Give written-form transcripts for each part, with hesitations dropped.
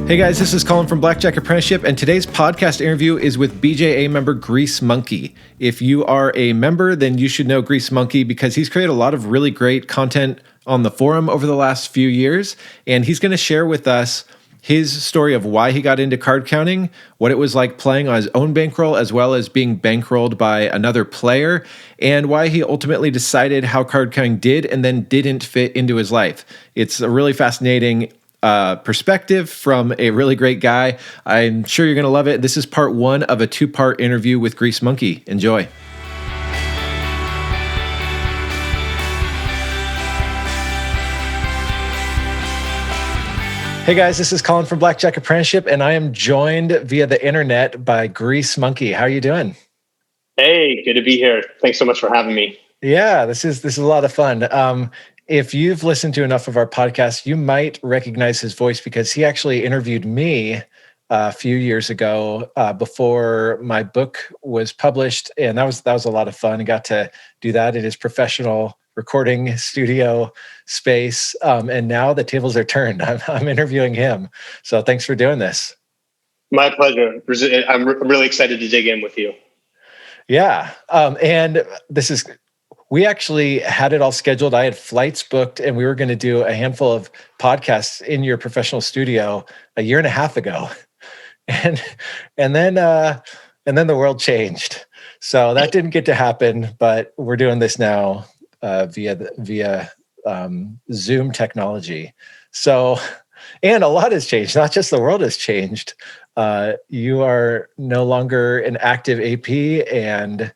Hey guys, this is Colin from Blackjack Apprenticeship, and today's podcast interview is with BJA member GreaseMonkey. If you are a member, then you should know GreaseMonkey because he's created a lot of really great content on the forum over the last few years, and he's going to share with us his story of why he got into card counting, what it was like playing on his own bankroll, as well as being bankrolled by another player, and why he ultimately decided how card counting did and then didn't fit into his life. It's a really fascinating perspective from a really great guy. I'm sure you're going to love it. This is part one of a two-part interview with GreaseMonkey. Enjoy. Hey guys, this is Colin from Blackjack Apprenticeship, and I am joined via the internet by GreaseMonkey. How are you doing? Hey, good to be here. Thanks so much for having me. Yeah, this is a lot of fun. If you've listened to enough of our podcast, you might recognize his voice because he actually interviewed me a few years ago before my book was published, and that was a lot of fun. I got to do that in his professional recording studio space, and now the tables are turned. I'm interviewing him, so thanks for doing this. My pleasure. I'm really excited to dig in with you. Yeah, and we actually had it all scheduled. I had flights booked, and we were going to do a handful of podcasts in your professional studio a year and a half ago, and then the world changed. So that didn't get to happen. But we're doing this now via Zoom technology. So, and a lot has changed. Not just the world has changed. You are no longer an active AP, and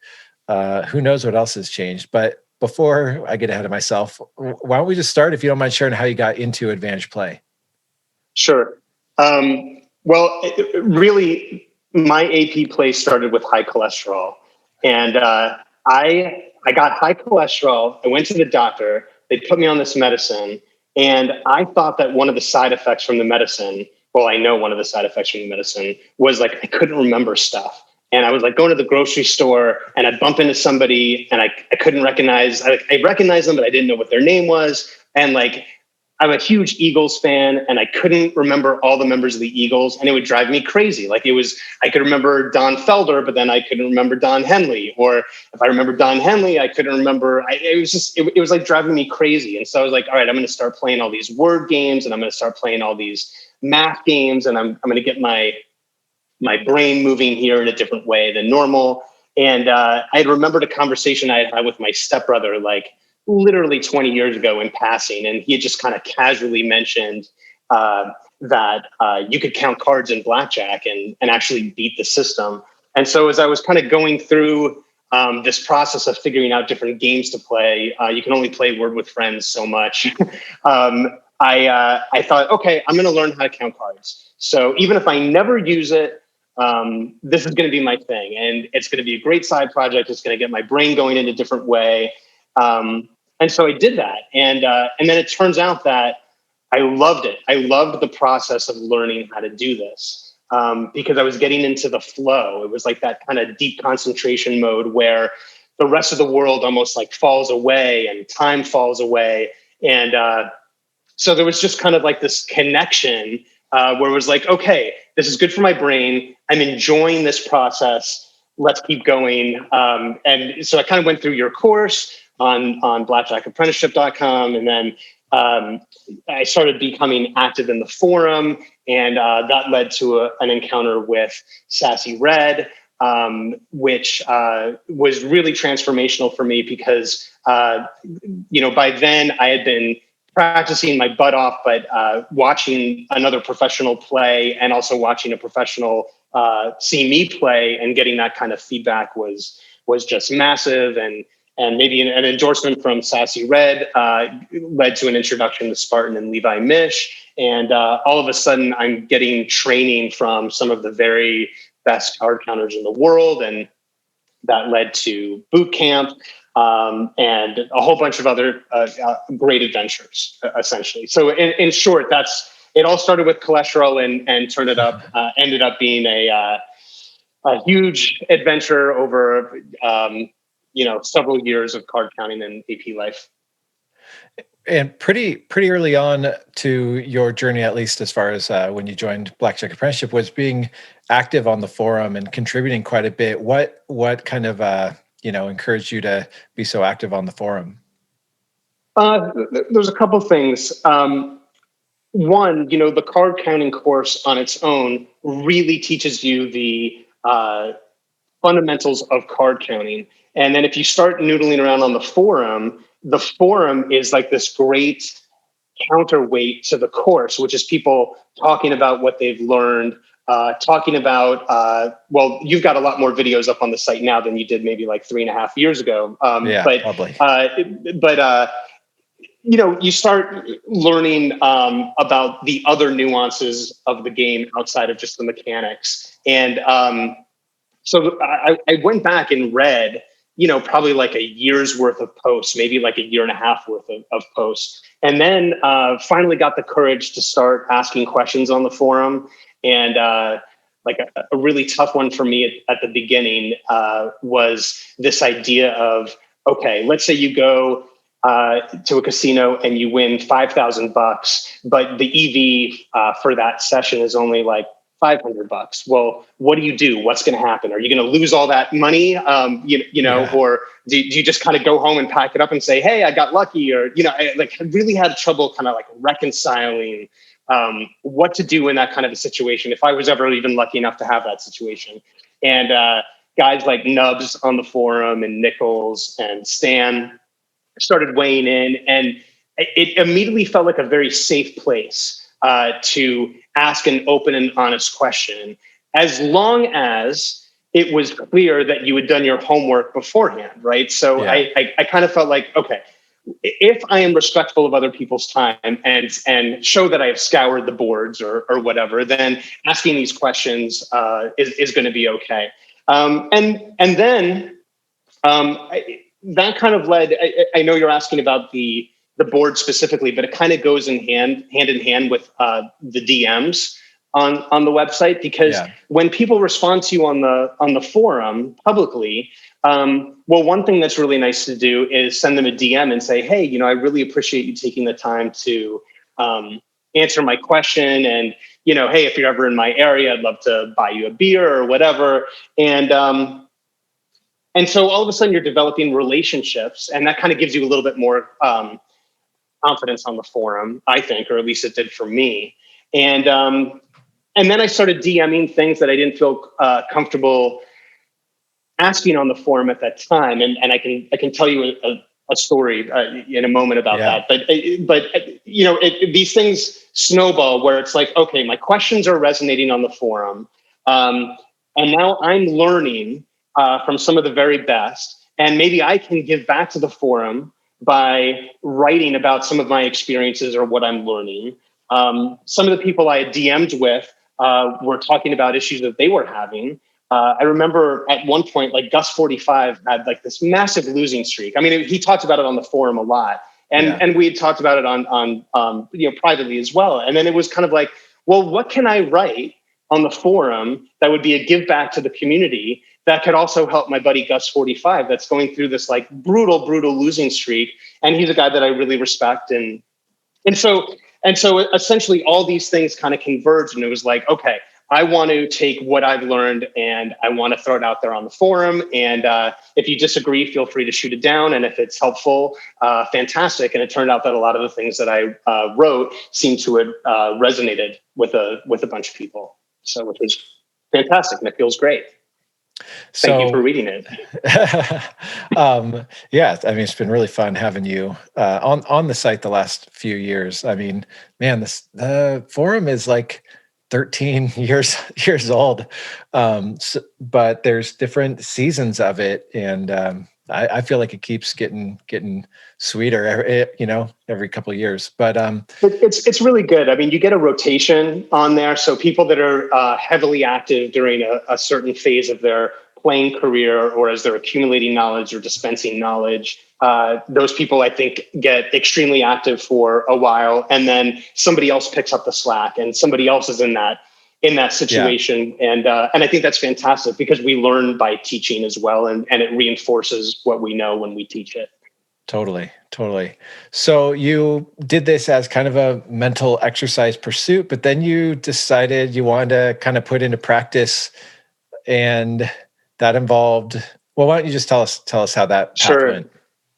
who knows what else has changed. But before I get ahead of myself, why don't we just start, if you don't mind sharing how you got into Advantage Play? Sure. Really, my AP play started with high cholesterol. And I got high cholesterol. I went to the doctor. They put me on this medicine. And I thought that one of the side effects from the medicine, I know one of the side effects from the medicine was like I couldn't remember stuff. And I was like going to the grocery store and I'd bump into somebody and I couldn't recognize, I recognized them, but I didn't know what their name was. And like, I'm a huge Eagles fan and I couldn't remember all the members of the Eagles and it would drive me crazy. Like I could remember Don Felder, but then I couldn't remember Don Henley. Or if I remember Don Henley, I couldn't remember, it was like driving me crazy. And so I was like, all right, I'm going to start playing all these word games and I'm going to start playing all these math games and I'm going to get my brain moving here in a different way than normal. And I had remembered a conversation I had had with my stepbrother, like literally 20 years ago in passing. And he had just kind of casually mentioned that you could count cards in blackjack and actually beat the system. And so as I was kind of going through this process of figuring out different games to play, you can only play Word with Friends so much. I thought, okay, I'm going to learn how to count cards. So even if I never use it, this is going to be my thing, and it's going to be a great side project. It's going to get my brain going in a different way, and so I did that, and then it turns out that I loved it. I loved the process of learning how to do this because I was getting into the flow. It was like that kind of deep concentration mode where the rest of the world almost like falls away and time falls away, and so there was just kind of like this connection. Where it was like, okay, this is good for my brain. I'm enjoying this process. Let's keep going. And so I kind of went through your course on blackjackapprenticeship.com. And then I started becoming active in the forum. And that led to an encounter with Sassy Red, which was really transformational for me because, by then I had been practicing my butt off, but watching another professional play and also watching a professional see me play and getting that kind of feedback was just massive. And maybe an endorsement from Sassy Red led to an introduction to Spartan and Levi Mish. And all of a sudden I'm getting training from some of the very best card counters in the world. And that led to boot camp. And a whole bunch of other great adventures, essentially. So in short, it all started with cholesterol and ended up being a huge adventure over, several years of card counting and AP life. And pretty early on to your journey, at least as far as when you joined Blackjack Apprenticeship, was being active on the forum and contributing quite a bit. What kind of encouraged you to be so active on the forum? There's a couple things. One, the card counting course on its own really teaches you the fundamentals of card counting. And then if you start noodling around on the forum is like this great counterweight to the course, which is people talking about what they've learned, talking about, well, you've got a lot more videos up on the site now than you did maybe like 3.5 years ago. Probably. You start learning about the other nuances of the game outside of just the mechanics. And so I went back and read, probably like a year's worth of posts, maybe like a year and a half worth of posts. And then finally got the courage to start asking questions on the forum. And like a really tough one for me at the beginning was this idea of, okay, let's say you go to a casino and you win $5,000, but the EV for that session is only like $500. Well, what do you do? What's going to happen? Are you going to lose all that money? Or do you just kind of go home and pack it up and say, hey, I got lucky? Or, I really had trouble kind of like reconciling what to do in that kind of a situation, if I was ever even lucky enough to have that situation. And guys like Nubs on the forum and Nichols and Stan started weighing in, and it immediately felt like a very safe place to ask an open and honest question, as long as it was clear that you had done your homework beforehand, right? So yeah. I kind of felt like, okay, if I am respectful of other people's time and show that I have scoured the boards or whatever, then asking these questions is going to be okay. And then that kind of led. I know you're asking about the board specifically, but it kind of goes hand in hand with the DMs on the website, because when people respond to you on the forum publicly, well, one thing that's really nice to do is send them a DM and say, hey, I really appreciate you taking the time to answer my question. And, hey, if you're ever in my area, I'd love to buy you a beer or whatever. And so all of a sudden you're developing relationships, and that kind of gives you a little bit more confidence on the forum, I think, or at least it did for me. And then I started DMing things that I didn't feel comfortable asking on the forum at that time. And I can tell you a story in a moment about that. But these things snowball where it's like, okay, my questions are resonating on the forum. And now I'm learning from some of the very best. And maybe I can give back to the forum by writing about some of my experiences or what I'm learning. Some of the people I had DM'd with were talking about issues that they were having. I remember at one point, like Gus 45 had like this massive losing streak. I mean, he talked about it on the forum a lot, and we had talked about it on privately as well. And then it was kind of like, well, what can I write on the forum that would be a give back to the community that could also help my buddy Gus 45 that's going through this like brutal losing streak. And he's a guy that I really respect. And so essentially all these things kind of converged, and it was like, okay, I want to take what I've learned and I want to throw it out there on the forum. And if you disagree, feel free to shoot it down. And if it's helpful, fantastic. And it turned out that a lot of the things that I wrote seemed to have resonated with a bunch of people. So which was fantastic, and it feels great. Thank you for reading it. It's been really fun having you on the site the last few years. I mean, man, the forum is like 13 years old, but there's different seasons of it, and I feel like it keeps getting sweeter, every couple of years. But it's really good. I mean, you get a rotation on there, so people that are heavily active during a certain phase of their playing career, or as they're accumulating knowledge or dispensing knowledge, those people I think get extremely active for a while, and then somebody else picks up the slack, and somebody else is in that situation. And I think that's fantastic, because we learn by teaching as well, and it reinforces what we know when we teach it. Totally, totally. So you did this as kind of a mental exercise pursuit, but then you decided you wanted to kind of put into practice, and that involved. Well, why don't you just tell us how that path Sure. went?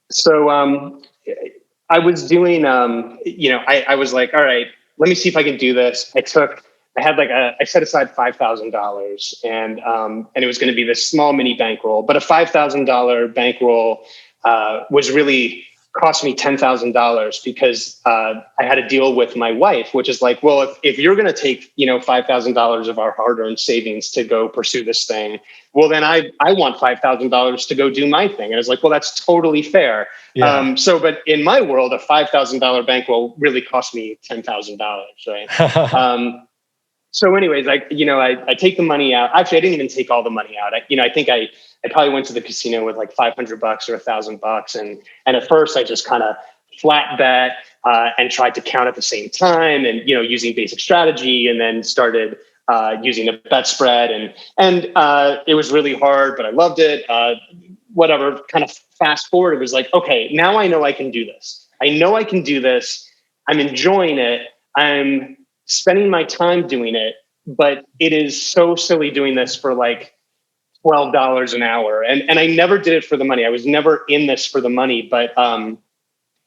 So I was doing, I was like, all right, let me see if I can do this. I set aside $5,000, and it was going to be this small mini bankroll, but a $5,000 bankroll was really cost me $10,000 because I had a deal with my wife, which is like, well, if you're going to take, $5,000 of our hard-earned savings to go pursue this thing, well, then I want $5,000 to go do my thing. And it's like, well, that's totally fair. Yeah. But in my world, a $5,000 bankroll really cost me $10,000, right? So anyways, I take the money out. Actually, I didn't even take all the money out. I think I probably went to the casino with like $500 or $1,000. And at first I just kind of flat bet and tried to count at the same time and, using basic strategy, and then started using a bet spread. And it was really hard, but I loved it. Whatever, kind of fast forward, it was like, okay, now I know I can do this. I know I can do this. I'm enjoying it. I'm spending my time doing it, but it is so silly doing this for like $12 an hour. And I never did it for the money. I was never in this for the money, but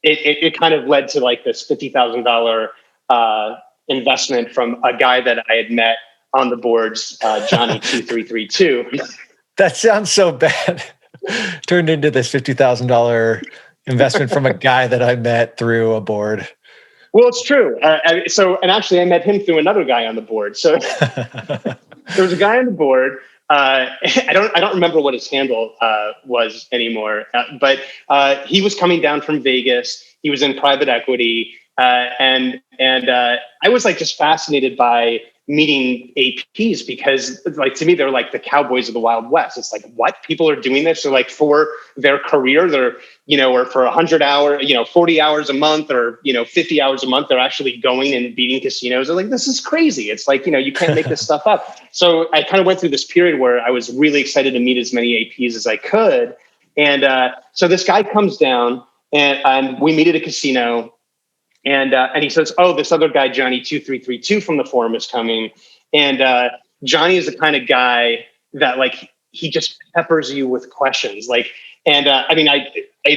it kind of led to like this $50,000 investment from a guy that I had met on the boards, Johnny 2332. That sounds so bad. Turned into this $50,000 investment from a guy that I met through a board. Well, it's true. And actually I met him through another guy on the board. So there was a guy on the board. I don't remember what his handle was anymore, but he was coming down from Vegas. He was in private equity, and I was like just fascinated by meeting APs because, like, to me they're like the cowboys of the Wild West. It's like, what, people are doing this? They're like, for their career, they're or for 100 hours, 40 hours a month, or 50 hours a month, they're actually going and beating casinos. They're like, this is crazy. It's like, you can't make this stuff up. So I kind of went through this period where I was really excited to meet as many APs as I could. And so this guy comes down and we meet at a casino. And he says, oh, this other guy, Johnny 2332 from the forum, is coming. And Johnny is the kind of guy that, like, he just peppers you with questions. Like, and I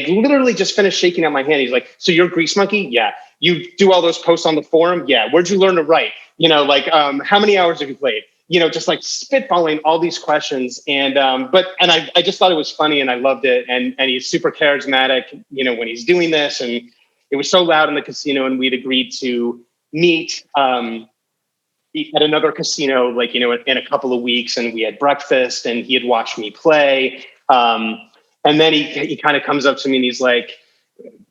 literally just finished shaking out my hand. He's like, so you're GreaseMonkey? Yeah. You do all those posts on the forum? Yeah. Where'd you learn to write? How many hours have you played? Just like spitballing all these questions. And I just thought it was funny and I loved it. And he's super charismatic, when he's doing this. And it was so loud in the casino, and we'd agreed to meet at another casino, like, in a couple of weeks, and we had breakfast, and he had watched me play. And then he kind of comes up to me and he's like,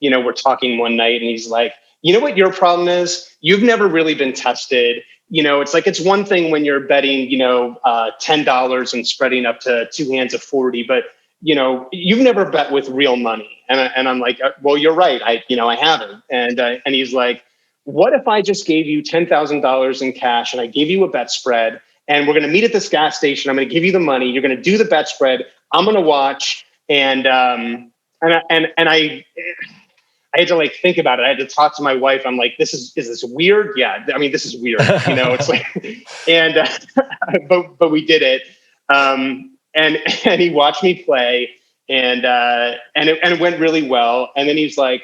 we're talking one night, and he's like, you know what your problem is? You've never really been tested. It's like, it's one thing when you're betting, $10 and spreading up to two hands of 40, but you've never bet with real money. And I'm like, well, you're right. I haven't. And he's like, what if I just gave you $10,000 in cash and I gave you a bet spread, and we're going to meet at this gas station. I'm going to give you the money. You're going to do the bet spread. I'm going to watch. And I had to, like, think about it. I had to talk to my wife. I'm like, is this weird? Yeah. I mean, this is weird. It's like, and, but we did it. And he watched me play, and it went really well. And then he's like,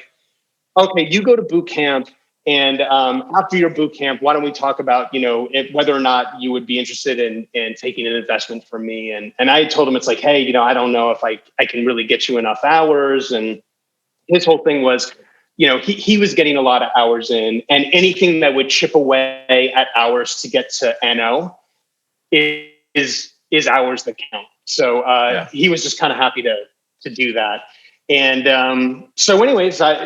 okay, you go to boot camp, and after your boot camp, why don't we talk about, whether or not you would be interested in taking an investment from me. And I told him, it's like, hey, I don't know if I can really get you enough hours. And his whole thing was, he was getting a lot of hours in, and anything that would chip away at hours to get to NO is hours that count. So he was just kind of happy to do that. And so anyways, I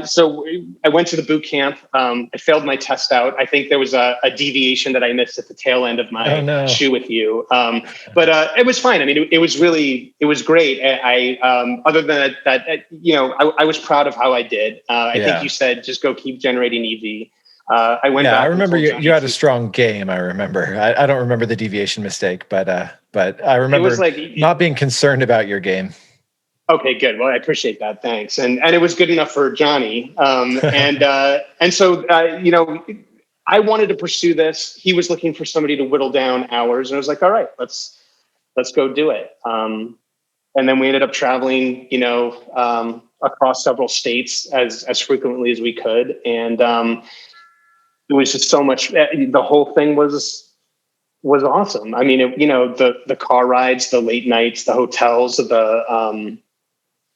went to the boot camp. I failed my test out. I think there was a deviation that I missed at the tail end of my shoe with you. But it was fine. I mean, it was great. Other than that, I was proud of how I did. I think you said, just go keep generating EV. I went back. I remember you had a strong game. I remember. I don't remember the deviation mistake, but I remember, it was like, not being concerned about your game. Okay, good. Well, I appreciate that. Thanks. And it was good enough for Johnny. And so I wanted to pursue this. He was looking for somebody to whittle down hours, and I was like, all right, let's go do it. And then we ended up traveling, across several states as frequently as we could, and it was just so much. The whole thing was awesome. I mean, the car rides, the late nights, the hotels, the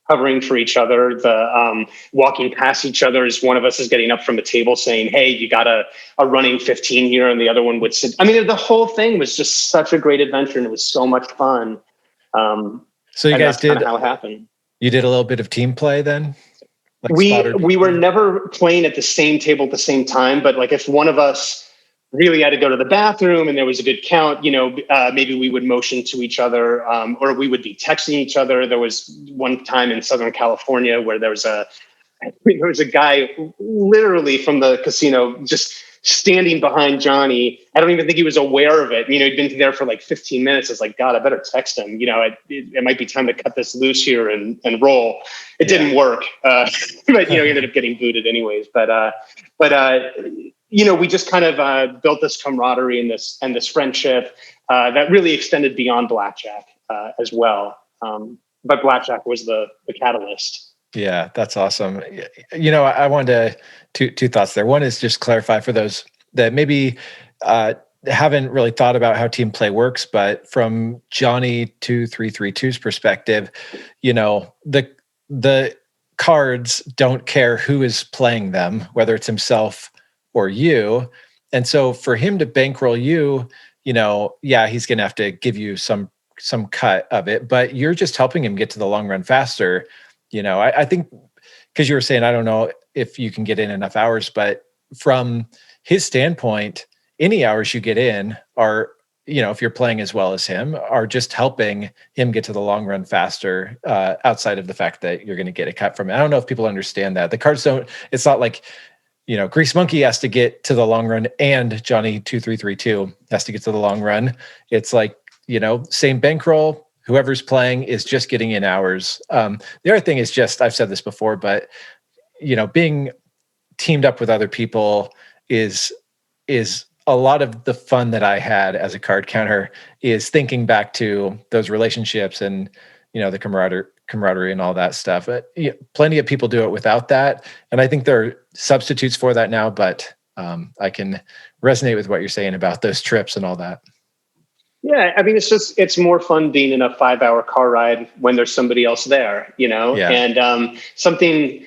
hovering for each other, the walking past each other as one of us is getting up from a table saying, hey, you got a running 15 here, and the other one would sit. I mean, the whole thing was just such a great adventure, and it was so much fun. So you guys did how it happened. You did a little bit of team play then? Like we were never playing at the same table at the same time, but like if one of us really had to go to the bathroom and there was a good count, maybe we would motion to each other, or we would be texting each other. There was one time in Southern California where there was a guy literally from the casino just standing behind Johnny. I don't even think he was aware of it. He'd been there for like 15 minutes. It's like, God, I better text him. It might be time to cut this loose here and roll. It didn't work. But, he ended up getting booted anyways. But we just kind of built this camaraderie and this friendship that really extended beyond Blackjack as well. But Blackjack was the catalyst. Yeah, that's awesome. I wanted two thoughts there. One is just clarify for those that maybe haven't really thought about how team play works, but from Johnny 2332's perspective, the cards don't care who is playing them, whether it's himself or you. And so for him to bankroll you, he's going to have to give you some cut of it, but you're just helping him get to the long run faster. I think because you were saying, I don't know if you can get in enough hours, but from his standpoint, any hours you get in are, if you're playing as well as him, are just helping him get to the long run faster, outside of the fact that you're going to get a cut from it. I don't know if people understand that. The cards don't, it's not like, GreaseMonkey has to get to the long run and Johnny 2332 has to get to the long run. It's like, same bankroll. Whoever's playing is just getting in hours. The other thing is just, I've said this before, but being teamed up with other people is a lot of the fun that I had as a card counter is thinking back to those relationships and, the camaraderie and all that stuff. Plenty of people do it without that. And I think there are substitutes for that now, but I can resonate with what you're saying about those trips and all that. Yeah, I mean, it's more fun being in a 5-hour car ride when there's somebody else there, Yeah. And something,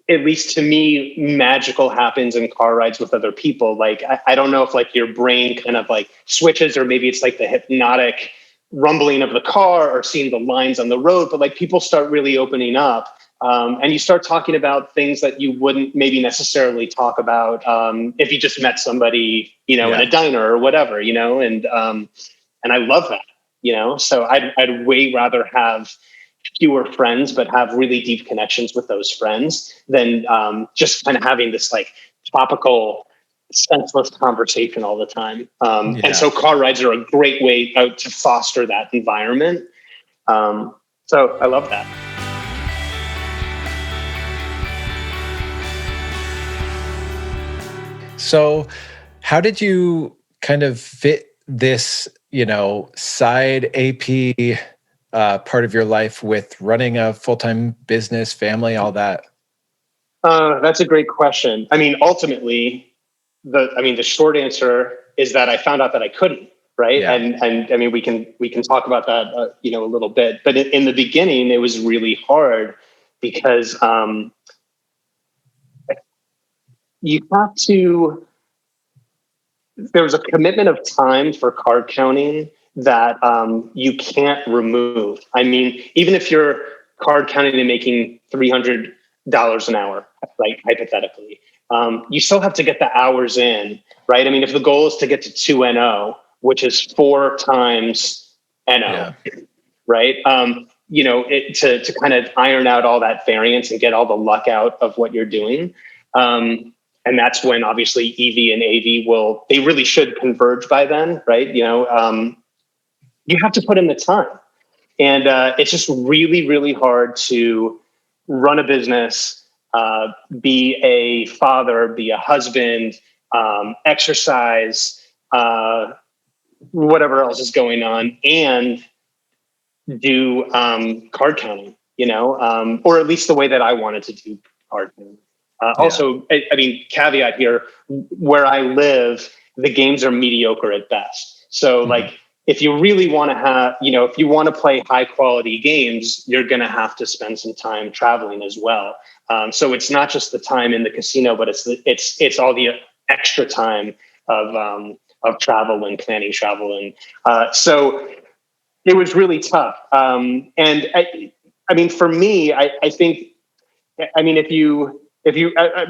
at least to me, magical happens in car rides with other people. Like, I don't know if like your brain kind of like switches, or maybe it's like the hypnotic rumbling of the car or seeing the lines on the road, but like people start really opening up. And you start talking about things that you wouldn't maybe necessarily talk about if you just met somebody, in a diner or whatever, and I love that, so I'd way rather have fewer friends, but have really deep connections with those friends than just kind of having this like topical, senseless conversation all the time. And so car rides are a great way to foster that environment. So I love that. So how did you kind of fit this, side AP part of your life with running a full-time business, family, all that? That's a great question. I mean, ultimately, the short answer is that I found out that I couldn't, right? Yeah. And I mean, we can talk about that, a little bit, but in the beginning, it was really hard because, there was a commitment of time for card counting that you can't remove. I mean, even if you're card counting and making $300 an hour, like hypothetically, you still have to get the hours in, right? I mean, if the goal is to get to 2NO, which is 4 times NO, right? To kind of iron out all that variance and get all the luck out of what you're doing. And that's when obviously EV and AV they really should converge by then, right? You have to put in the time. And it's just really, really hard to run a business, be a father, be a husband, exercise, whatever else is going on, and do card counting, or at least the way that I wanted to do card counting. Also, I mean, caveat here, where I live, the games are mediocre at best. So like, if you really want to have, if you want to play high quality games, you're going to have to spend some time traveling as well. So it's not just the time in the casino, but it's all the extra time of travel and planning travel. And so it was really tough. And I mean, for me, I think, I mean, if you,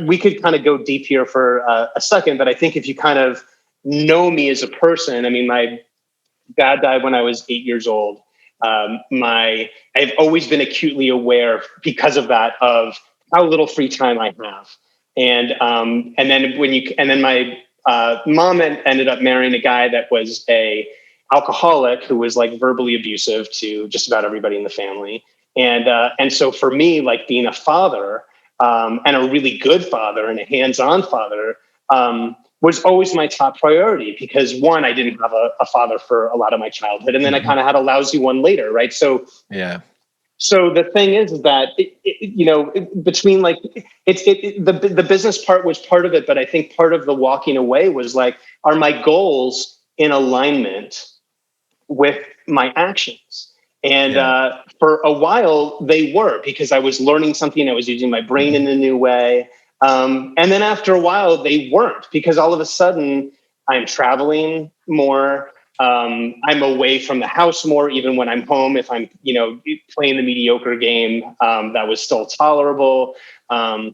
we could kind of go deep here for a second, but I think if you kind of know me as a person, I mean, my dad died when I was 8 years old. I've always been acutely aware because of that, of how little free time I have. And then my mom ended up marrying a guy that was a alcoholic who was like verbally abusive to just about everybody in the family. And so for me, like being a father, and a really good father and a hands-on father, was always my top priority, because one, I didn't have a father for a lot of my childhood. And then I kind of had a lousy one later. Right. So, yeah. So the thing is that, between like, the business part was part of it, but I think part of the walking away was like, are my goals in alignment with my actions? And for a while they were, because I was learning something. I was using my brain in a new way. And then after a while they weren't, because all of a sudden I'm traveling more. I'm away from the house more, even when I'm home. If I'm, playing the mediocre game, that was still tolerable. I'm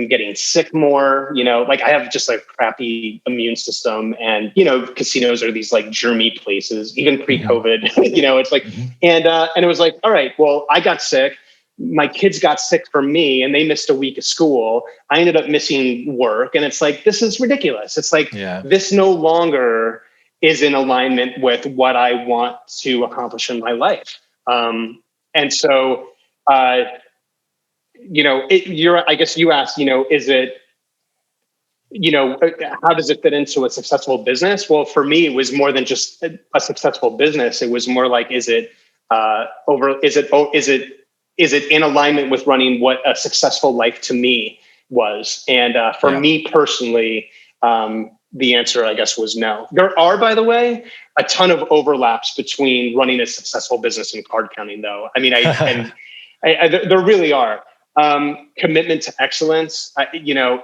getting sick more, like I have just a crappy immune system, and, casinos are these like germy places, even pre-COVID, it's like, and it was like, all right, well, I got sick. My kids got sick from me, and they missed a week of school. I ended up missing work. And it's like, this is ridiculous. It's like, this no longer is in alignment with what I want to accomplish in my life. And so, I guess you asked, is it, how does it fit into a successful business? Well, for me, it was more than just a successful business. It was more like, is it in alignment with running what a successful life to me was? And for me personally, the answer, I guess, was no. There are, by the way, a ton of overlaps between running a successful business and card counting, though. I mean, there really are. Commitment to excellence,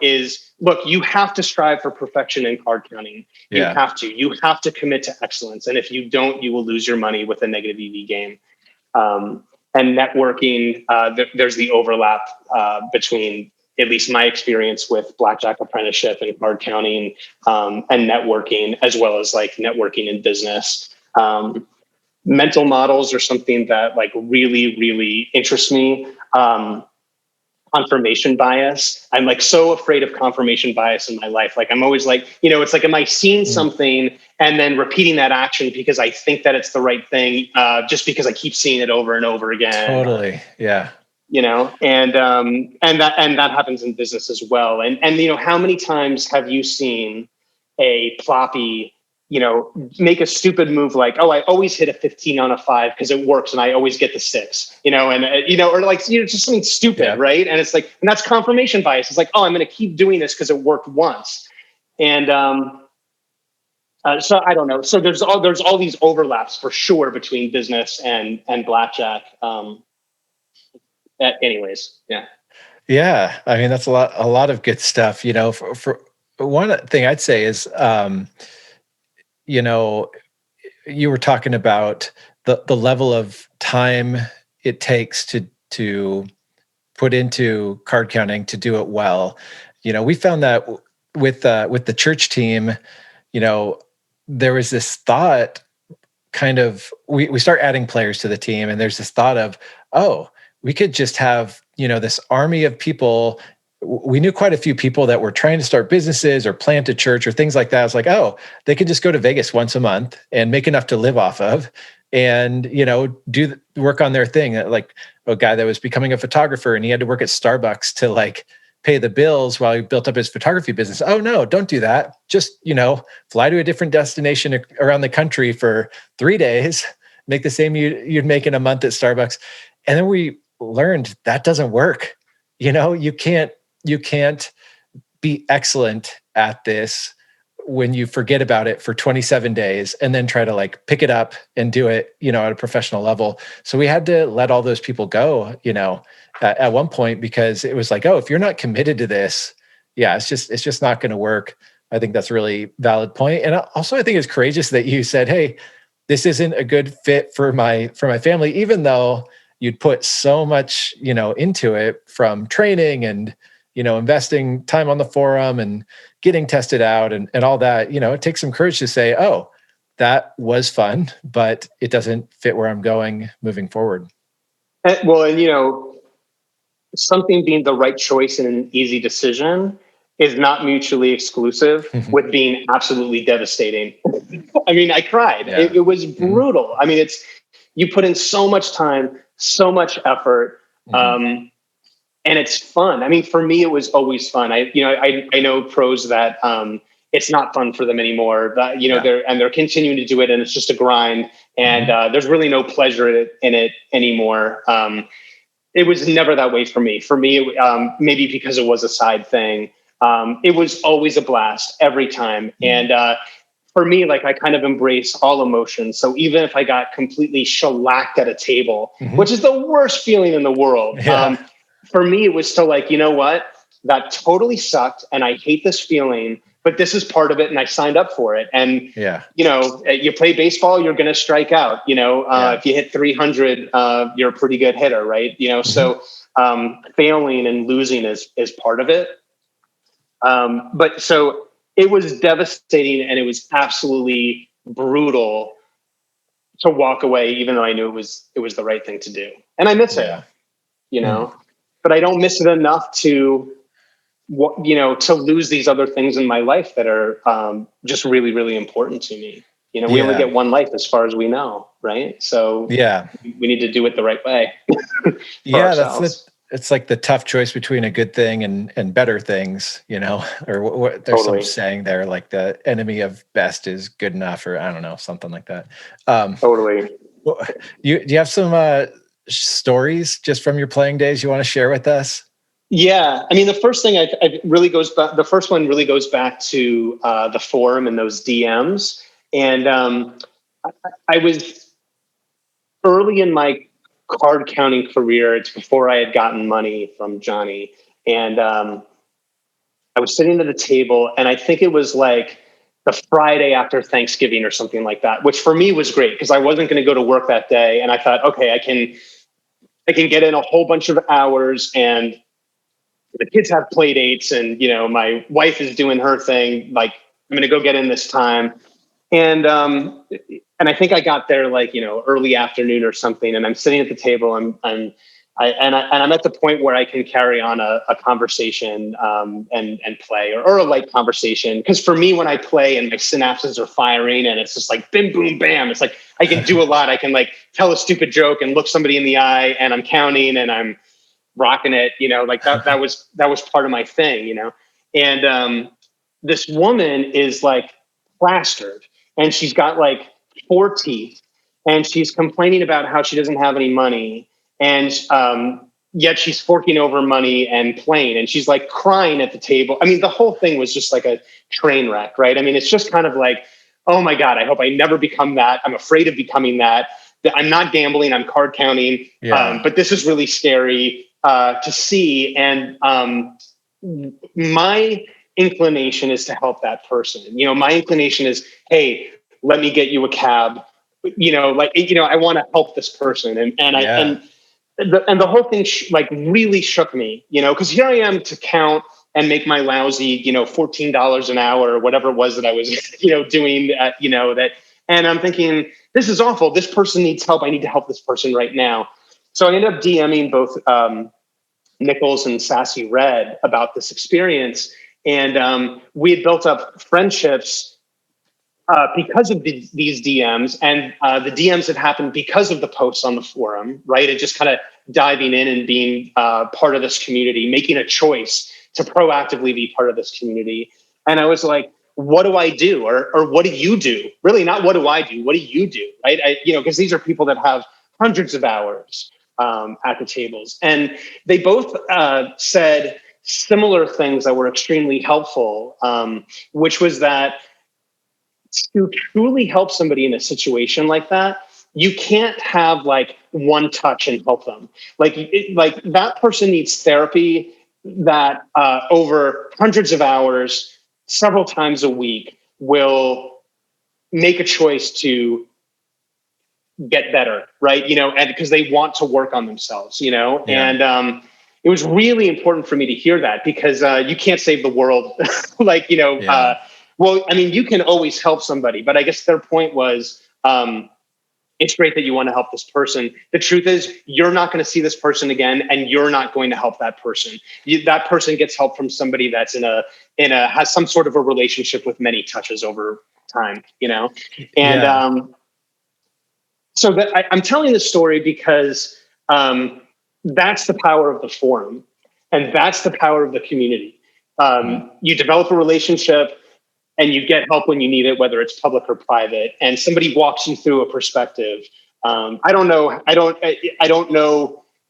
is, look, you have to strive for perfection in card counting. You have to commit to excellence. And if you don't, you will lose your money with a negative EV game. And networking, there's the overlap between, at least my experience with Blackjack apprenticeship and card counting, and networking, as well as like networking in business. Mental models are something that like really, really interests me. Confirmation bias. I'm like so afraid of confirmation bias in my life. Like I'm always like, it's like, am I seeing something and then repeating that action because I think that it's the right thing, just because I keep seeing it over and over again. Totally. Yeah. And that happens in business as well. And how many times have you seen a ploppy, make a stupid move like, oh, I always hit a 15 on a 5 because it works and I always get the 6, or like, just something stupid, right? And it's like, and that's confirmation bias. It's like, oh, I'm going to keep doing this because it worked once. And so I don't know. So there's all these overlaps for sure between business and Blackjack. Anyways, yeah. Yeah. I mean, that's a lot of good stuff, for one thing I'd say is, you were talking about the level of time it takes to put into card counting to do it well. We found that with the church team, there was this thought kind of, we start adding players to the team, and there's this thought of, oh, we could just have, this army of people. We knew quite a few people that were trying to start businesses or plant a church or things like that. I was like, oh, they could just go to Vegas once a month and make enough to live off of. and, work on their thing. Like a guy that was becoming a photographer and he had to work at Starbucks to like pay the bills while he built up his photography business. Oh no, don't do that. Just, fly to a different destination around the country for 3 days, make the same you'd make in a month at Starbucks. And then we learned that doesn't work. You can't be excellent at this when you forget about it for 27 days and then try to like pick it up and do it, at a professional level. So we had to let all those people go, at one point, because it was like, oh, if you're not committed to this, it's just not going to work. I think that's a really valid point. And also I think it's courageous that you said, hey, this isn't a good fit for my family, even though you'd put so much, into it, from training and, investing time on the forum and getting tested out and all that. It takes some courage to say, oh, that was fun, but it doesn't fit where I'm going moving forward. And something being the right choice and an easy decision is not mutually exclusive with being absolutely devastating. I mean, I cried. Yeah. It was brutal. I mean, you put in so much time, so much effort, and it's fun. I mean, for me, it was always fun. I know pros that it's not fun for them anymore. They're continuing to do it, and it's just a grind. And there's really no pleasure in it anymore. It was never that way for me. For me, maybe because it was a side thing. It was always a blast every time. And for me, like, I kind of embrace all emotions. So even if I got completely shellacked at a table, which is the worst feeling in the world, for me, it was still like, you know what? That totally sucked. And I hate this feeling, but this is part of it. And I signed up for it. And, you play baseball, you're going to strike out. If you hit 300, you're a pretty good hitter, right? So failing and losing is part of it. But so it was devastating, and it was absolutely brutal to walk away, even though I knew it was the right thing to do. And I miss it, but I don't miss it enough to lose these other things in my life that are just really, really important to me. We only get one life as far as we know. Right. So we need to do it the right way. It's like the tough choice between a good thing and better things, or what there's some saying there, like the enemy of best is good enough, or I don't know, something like that. Totally. Do you have some stories just from your playing days you want to share with us? Yeah. I mean, the first thing the first one really goes back to the forum and those DMs. And I was early in my card counting career. It's before I had gotten money from Johnny. And I was sitting at a table, and I think it was like the Friday after Thanksgiving or something like that, which for me was great because I wasn't going to go to work that day. And I thought, okay, I can get in a whole bunch of hours, and the kids have play dates, and, my wife is doing her thing. Like, I'm going to go get in this time. And I think I got there like, early afternoon or something. And I'm sitting at the table, and I'm at the point where I can carry on a conversation and play or a light conversation. Because for me, when I play and my synapses are firing and it's just like bim, boom, bam, it's like I can do a lot. I can like tell a stupid joke and look somebody in the eye, and I'm counting and I'm rocking it. Like that was part of my thing. And this woman is like plastered, and she's got like 4 teeth, and she's complaining about how she doesn't have any money. And yet she's forking over money and playing, and she's like crying at the table. I mean, the whole thing was just like a train wreck, right? I mean, it's just kind of like, oh my God, I hope I never become that. I'm afraid of becoming that. I'm not gambling, I'm card counting. But this is really scary to see. And my inclination is to help that person. My inclination is, hey, let me get you a cab. I want to help this person. And the whole thing really shook me, because here I am to count and make my lousy, $14 an hour or whatever it was that I was, doing, that. And I'm thinking, this is awful. This person needs help. I need to help this person right now. So I ended up DMing both Nichols and Sassy Red about this experience. And we had built up friendships because of these DMs, and the DMs had happened because of the posts on the forum, right? And just kind of diving in and being part of this community, making a choice to proactively be part of this community. And I was like, what do I do? Or what do you do? Really, not what do I do? What do you do? Right? Because these are people that have hundreds of hours at the tables. And they both said similar things that were extremely helpful, which was that to truly help somebody in a situation like that, you can't have like one touch and help them. Like that person needs therapy that over hundreds of hours, several times a week, will make a choice to get better, right? And because they want to work on themselves, Yeah. And it was really important for me to hear that, because you can't save the world. Yeah. Well, I mean, you can always help somebody, but I guess their point was, it's great that you want to help this person. The truth is, you're not going to see this person again, and you're not going to help that person. That person gets help from somebody that's has some sort of a relationship with many touches over time, And yeah. So I'm telling this story because that's the power of the forum, and that's the power of the community. You develop a relationship, and you get help when you need it, whether it's public or private, and somebody walks you through a perspective. I don't know.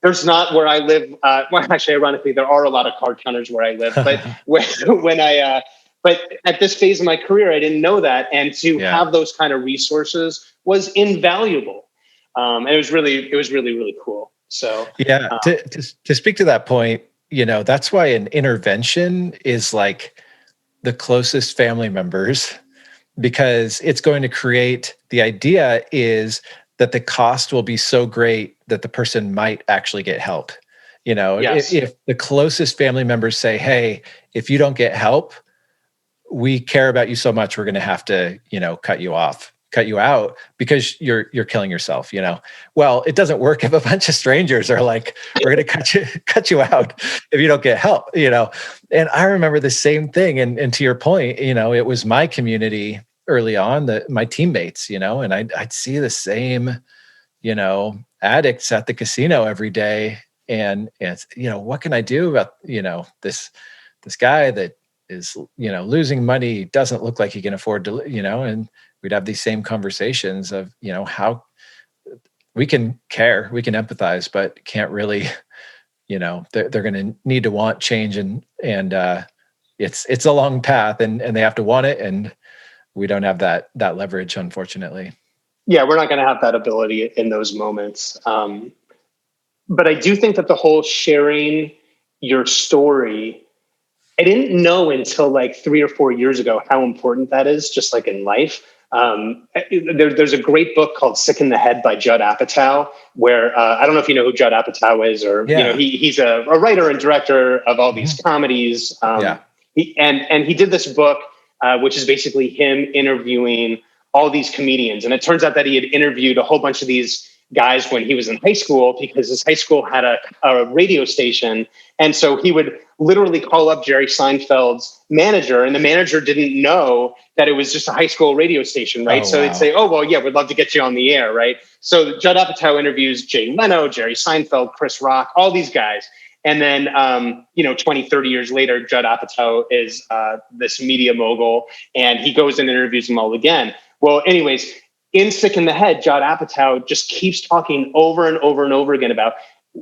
There's not where I live. Well, actually, ironically, there are a lot of card counters where I live, but but at this phase of my career, I didn't know that. And to have those kind of resources was invaluable. And it was really, really cool. So to speak to that point, that's why an intervention is like the closest family members, because it's going to create, the idea is that the cost will be so great that the person might actually get help. Yes. If the closest family members say, hey, if you don't get help, we care about you so much, we're going to have to, cut you out because you're killing yourself, Well, it doesn't work if a bunch of strangers are like, we're going to cut you out if you don't get help, And I remember the same thing. And to your point, it was my community early on, my teammates, and I'd see the same, addicts at the casino every day. And it's, what can I do about, this guy that is, losing money, doesn't look like he can afford to, and we'd have these same conversations of, how we can care, we can empathize, but can't really, they're going to need to want change, and it's a long path, and they have to want it, and we don't have that leverage, unfortunately. Yeah, we're not going to have that ability in those moments. But I do think that the whole sharing your story, I didn't know until like 3 or 4 years ago how important that is, just like in life. There's a great book called Sick in the Head by Judd Apatow, where I don't know if you know who Judd Apatow is, or he's a writer and director of all these comedies. He did this book, which is basically him interviewing all these comedians. And it turns out that he had interviewed a whole bunch of these guys when he was in high school, because his high school had a radio station. And so he would literally call up Jerry Seinfeld's manager, and the manager didn't know that it was just a high school radio station, right? So they'd say, oh, well, yeah, we'd love to get you on the air, right? So Judd Apatow interviews Jay Leno, Jerry Seinfeld, Chris Rock, all these guys. And then, 20, 30 years later, Judd Apatow is this media mogul, and he goes and interviews them all again. Well, anyways, in Sick in the Head, Judd Apatow just keeps talking over and over and over again about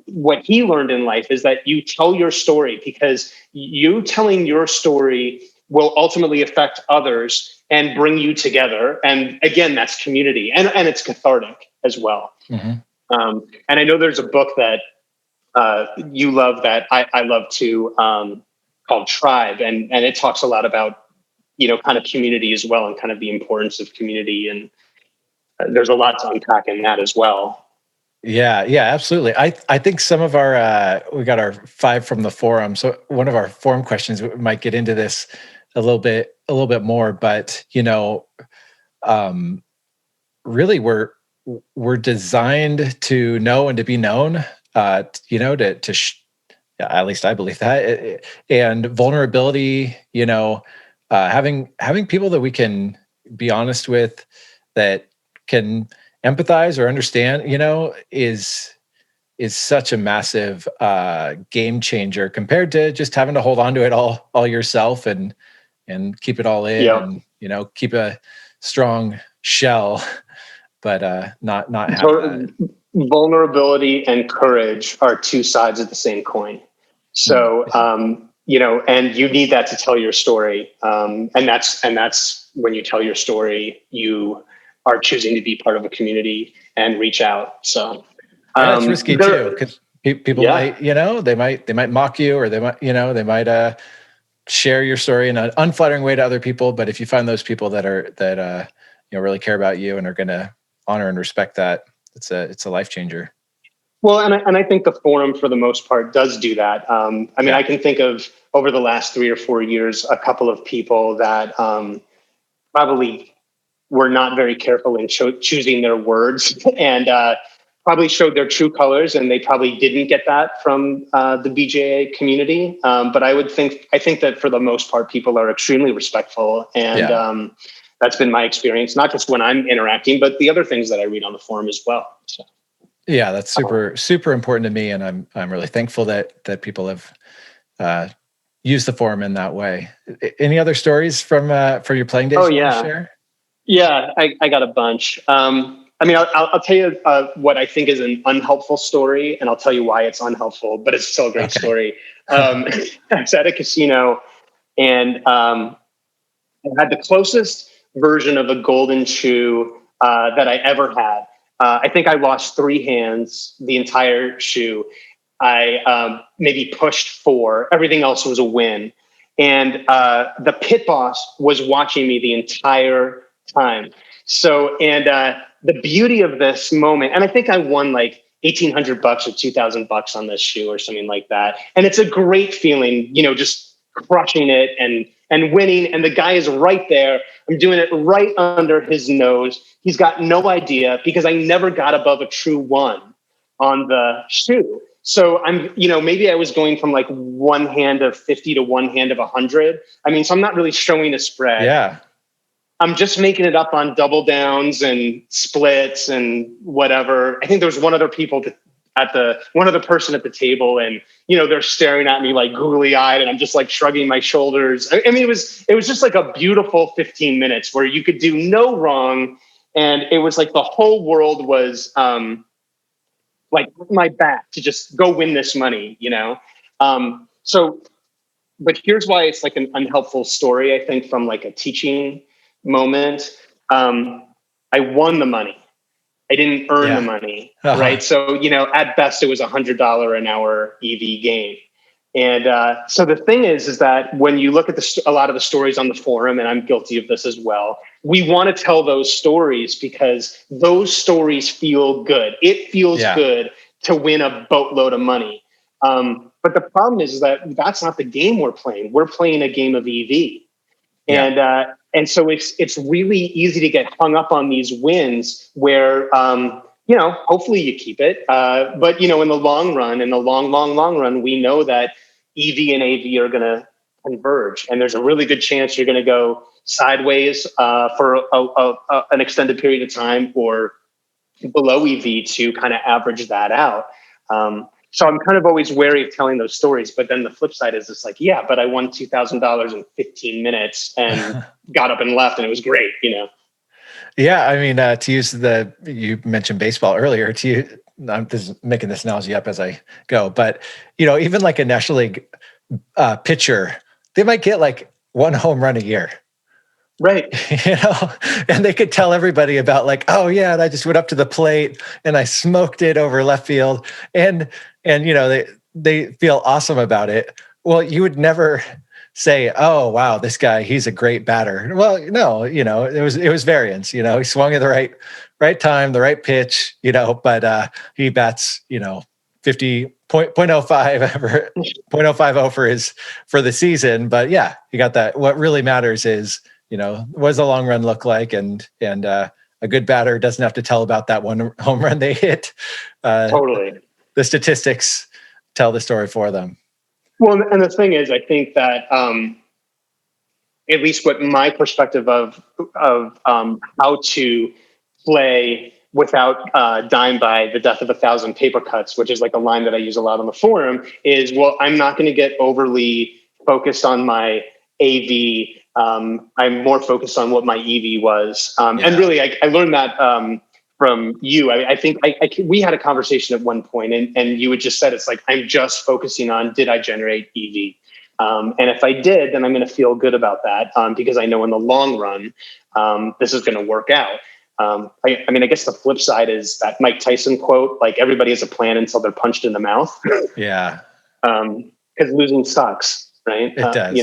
what he learned in life is that you tell your story, because you telling your story will ultimately affect others and bring you together. And again, that's community, and it's cathartic as well. Mm-hmm. And I know there's a book that you love that I love too, called Tribe. And it talks a lot about, kind of community as well, and kind of the importance of community. And there's a lot to unpack in that as well. Yeah, absolutely. I think some of our, we got our 5 from the forum. So one of our forum questions, we might get into this a little bit more, but, really we're designed to know and to be known, at least I believe that, and vulnerability, having people that we can be honest with, that can empathize or understand, is such a massive game changer compared to just having to hold on to it all yourself and keep it all in, Yeah. and keep a strong shell, but not have that. Vulnerability and courage are two sides of the same coin. So and you need that to tell your story, and that's when you tell your story, you are choosing to be part of a community and reach out. So it's risky too, because people might, they might mock you, or they might share your story in an unflattering way to other people. But if you find those people that really care about you and are going to honor and respect that, it's a life changer. Well, and I think the forum for the most part does do that. I can think of over the last 3 or 4 years, a couple of people that probably were not very careful in choosing their words and probably showed their true colors, and they probably didn't get that from the BJA community. But I think that for the most part, people are extremely respectful, and that's been my experience, not just when I'm interacting, but the other things that I read on the forum as well. So. Yeah, that's super important to me, and I'm really thankful that people have used the forum in that way. Any other stories from your playing days you want to share? Yeah, I got a bunch. I'll tell you what I think is an unhelpful story, and I'll tell you why it's unhelpful, but it's still a great story. I was at a casino, and I had the closest version of a golden shoe that I ever had. I think I lost 3 hands the entire shoe. I maybe pushed 4. Everything else was a win. And the pit boss was watching me the entire time. So, and the beauty of this moment, and I think I won like $1,800 or $2,000 on this shoe or something like that. And it's a great feeling, just crushing it and winning. And the guy is right there. I'm doing it right under his nose. He's got no idea, because I never got above a true 1 on the shoe. So I'm, maybe I was going from like one hand of 50 to one hand of 100. So I'm not really showing a spread. Yeah. I'm just making it up on double downs and splits and whatever. I think there was one other person at the table, and they're staring at me like googly eyed, and I'm just like shrugging my shoulders. It was just like a beautiful 15 minutes where you could do no wrong, and it was like the whole world was like my back to just go win this money, but here's why it's like an unhelpful story, I think, from like a teaching moment. I won the money. I didn't earn the money, right? So, at best it was $100 an hour EV gain. And so the thing is that when you look at a lot of the stories on the forum, and I'm guilty of this as well, we want to tell those stories because those stories feel good. It feels good to win a boatload of money. But the problem is that that's not the game we're playing. We're playing a game of EV. And so it's really easy to get hung up on these wins where, hopefully you keep it. But, in the long run, in the long run, we know that EV and AV are going to converge. And there's a really good chance you're going to go sideways for an extended period of time, or below EV to kind of average that out. So I'm kind of always wary of telling those stories, but then the flip side is it's like, yeah, but I won $2,000 in 15 minutes and got up and left, and it was great, Yeah, to use you mentioned baseball earlier. I'm just making this analogy up as I go, but even like a National League pitcher, they might get like 1 home run a year. Right. And they could tell everybody about like, oh yeah, and I just went up to the plate and I smoked it over left field, and they feel awesome about it. Well, you would never say, oh wow, this guy, he's a great batter. Well, no, it was variance. He swung at the right time, the right pitch, but he bats 50.05 0.050 for the season. But yeah, you got that. What really matters is what does the long run look like? And a good batter doesn't have to tell about that one home run they hit. Totally. The statistics tell the story for them. Well, and the thing is, I think that at least what my perspective of how to play without dying by the death of 1,000 paper cuts, which is like a line that I use a lot on the forum, is, well, I'm not going to get overly focused on my AV. I'm more focused on what my EV was. And really, I learned that from you. I think we had a conversation at one point, and you had just said, it's like, I'm just focusing on, did I generate EV? And if I did, then I'm going to feel good about that because I know in the long run, this is going to work out. I mean, I guess the flip side is that Mike Tyson quote, like, everybody has a plan until they're punched in the mouth. Yeah. Because losing sucks, right? It does.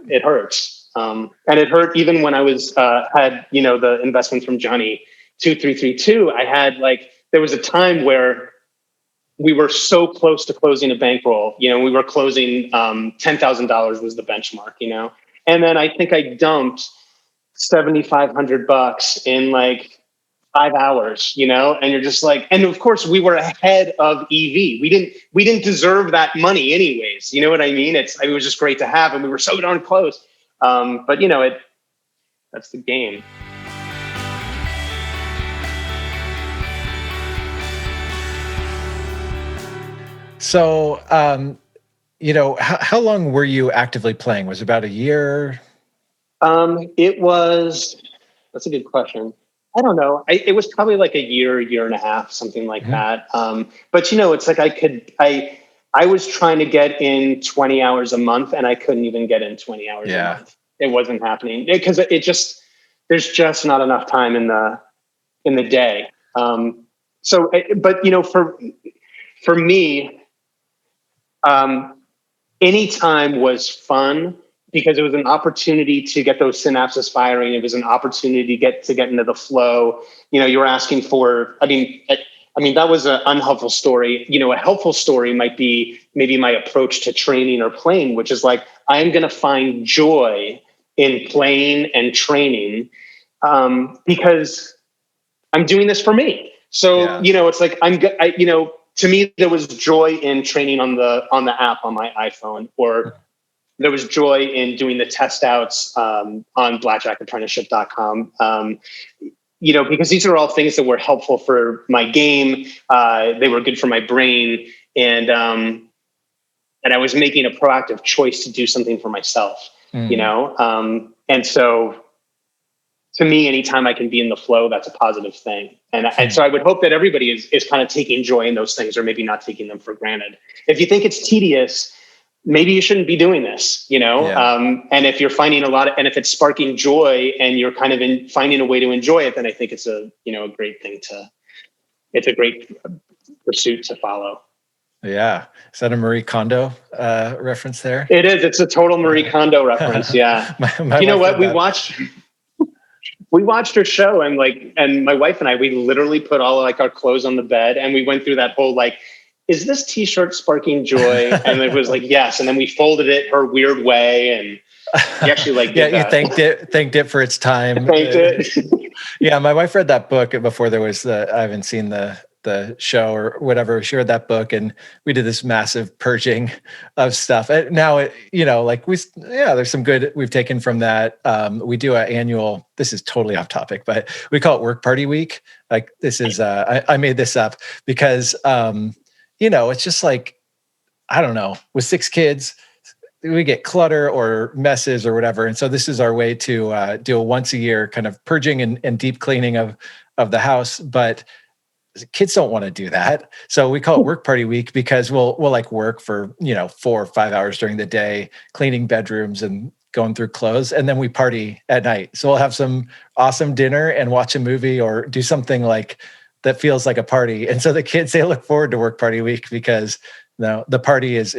It hurts. And it hurt even when I was, had, the investment from Johnny 2332. I had there was a time where we were so close to closing a bankroll. We were closing, $10,000 was the benchmark, and then I think I dumped $7,500 in 5 hours, and you're just like, and of course we were ahead of EV. We didn't deserve that money anyways. You know what I mean? It was just great to have, and we were so darn close. But that's the game. So, how long were you actively playing? Was it about a year? That's a good question. I don't know. It was probably a year and a half, something like that. But it's like I was trying to get in 20 hours a month, and I couldn't even get in 20 hours a month. It wasn't happening because there's just not enough time in the day. For me, any time was fun, because it was an opportunity to get those synapses firing. It was an opportunity to get into the flow. You were asking for, I mean, that was an unhelpful story. A helpful story might be maybe my approach to training or playing, which is I am going to find joy in playing and training because I'm doing this for me. So, it's like, to me, there was joy in training on the app on my iPhone, or there was joy in doing the test outs on blackjackapprenticeship.com. Because these are all things that were helpful for my game. They were good for my brain. And I was making a proactive choice to do something for myself, and so to me, anytime I can be in the flow, that's a positive thing. And so I would hope that everybody is kind of taking joy in those things, or maybe not taking them for granted. If you think it's tedious, maybe you shouldn't be doing this, and if you're finding and if it's sparking joy and you're kind of finding a way to enjoy it, then I think it's a great thing it's a great pursuit to follow. Yeah. Is that a Marie Kondo reference there? It is. It's a total Marie Kondo reference. Yeah. my you know what? We watched her show, and my wife and I, we literally put all our clothes on the bed, and we went through that whole is this t-shirt sparking joy? And it was yes. And then we folded it her weird way, and we actually did you thanked it for its time. Thanked it. Yeah, my wife read that book before there was I haven't seen the show or whatever. She read that book, and we did this massive purging of stuff. And now there's some good we've taken from that. We do an annual, this is totally off topic, but we call it Work Party Week. This is, I made this up because, it's just I don't know, with 6 kids, we get clutter or messes or whatever. And so this is our way to do a once a year kind of purging and deep cleaning of the house. But kids don't want to do that. So we call it Work Party Week because we'll work for, 4 or 5 hours during the day, cleaning bedrooms and going through clothes. And then we party at night. So we'll have some awesome dinner and watch a movie or do something that feels like a party. And so the kids, they look forward to Work Party Week because the party is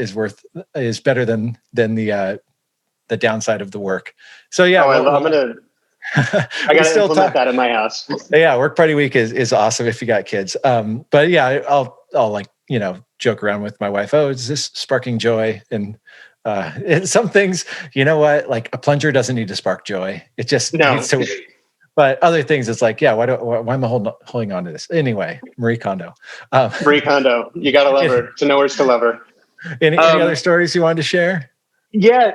better than the downside of the work. So yeah. I got to implement that in my house. Yeah, Work Party Week is awesome if you got kids. But yeah, I'll joke around with my wife. Oh, is this sparking joy? And some things, you know what? A plunger doesn't need to spark joy. It just needs to. But other things, it's why am I holding on to this anyway? Marie Kondo. Marie Kondo, you got to love her to know where to love her. Any other stories you wanted to share? Yeah,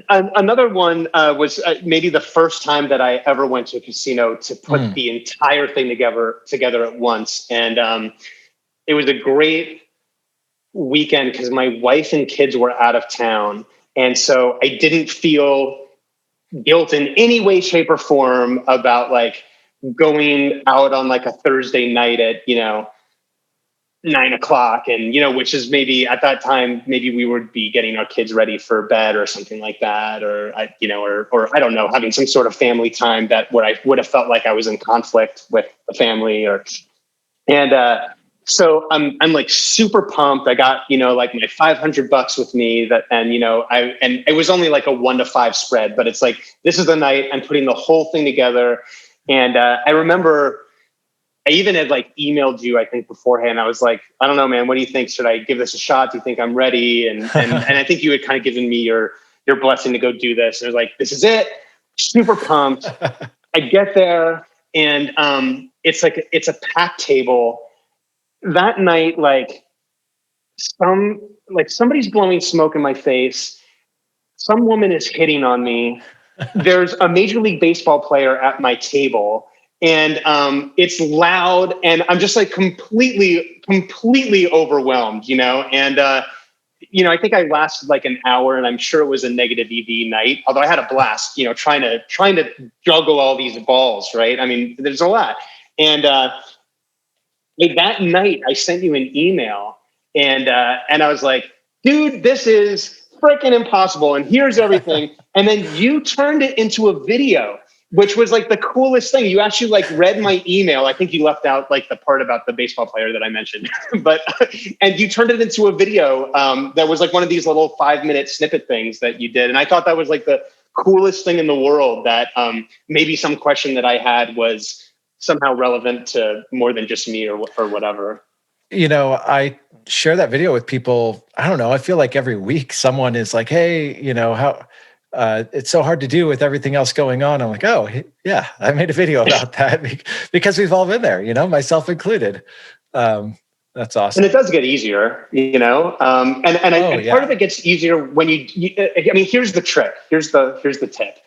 another one was maybe the first time that I ever went to a casino to put the entire thing together at once, and it was a great weekend because my wife and kids were out of town, and so I didn't feel guilt in any way, shape, or form about like going out on like a Thursday night at 9 o'clock, and which is maybe at that time maybe we would be getting our kids ready for bed or something like that, or or I don't know, having some sort of family time that where I would have felt like I was in conflict with the family, and so I'm like super pumped. I got like my $500 with me, and it was only like a 1-5 spread, but it's like this is the night I'm putting the whole thing together, and I remember. I even had like emailed you, I think, beforehand. I was like, I don't know, man, what do you think? Should I give this a shot? Do you think I'm ready? And I think you had kind of given me your blessing to go do this. And I was like, this is it. Super pumped. I get there, and it's a packed table. That night, like somebody's blowing smoke in my face. Some woman is hitting on me. There's a Major League Baseball player at my table. And it's loud, and I'm just like completely overwhelmed, and I think I lasted like an hour, and I'm sure it was a negative EV night. Although I had a blast, trying to juggle all these balls, right? I mean, there's a lot. And that night, I sent you an email, and I was like, dude, this is freaking impossible, and here's everything. And then you turned it into a video, which was like the coolest thing. You actually like read my email. I think you left out like the part about the baseball player that I mentioned, and you turned it into a video that was like one of these little 5-minute snippet things that you did. And I thought that was like the coolest thing in the world, that maybe some question that I had was somehow relevant to more than just me or whatever. I share that video with people. I don't know. I feel like every week someone is like, hey, how it's so hard to do with everything else going on. I'm like, oh yeah, I made a video about that because we've all been there, myself included. That's awesome. And it does get easier, part of it gets easier when I mean, here's the trick. Here's the tip.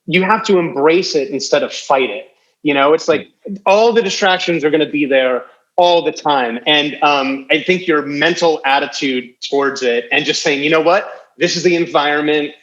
You have to embrace it instead of fight it. It's like all the distractions are going to be there all the time. And I think your mental attitude towards it, and just saying, you know what, this is the environment.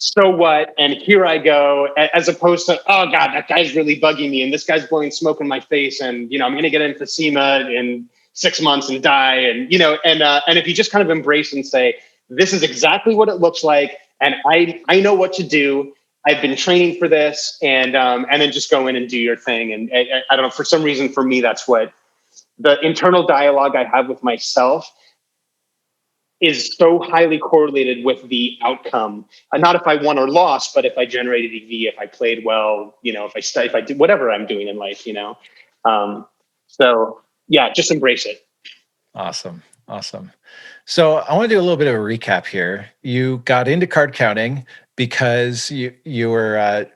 So what? And here I go, as opposed to, oh God, that guy's really bugging me, and this guy's blowing smoke in my face, and I'm going to get emphysema in 6 months and die, and and if you just kind of embrace and say, this is exactly what it looks like, and I know what to do. I've been training for this, and then just go in and do your thing. And I don't know, for some reason, for me, that's what the internal dialogue I have with myself is so highly correlated with the outcome. Not if I won or lost, but if I generated EV, if I played well, if I did whatever I'm doing in life, So yeah, just embrace it. Awesome. So I want to do a little bit of a recap here. You got into card counting because you were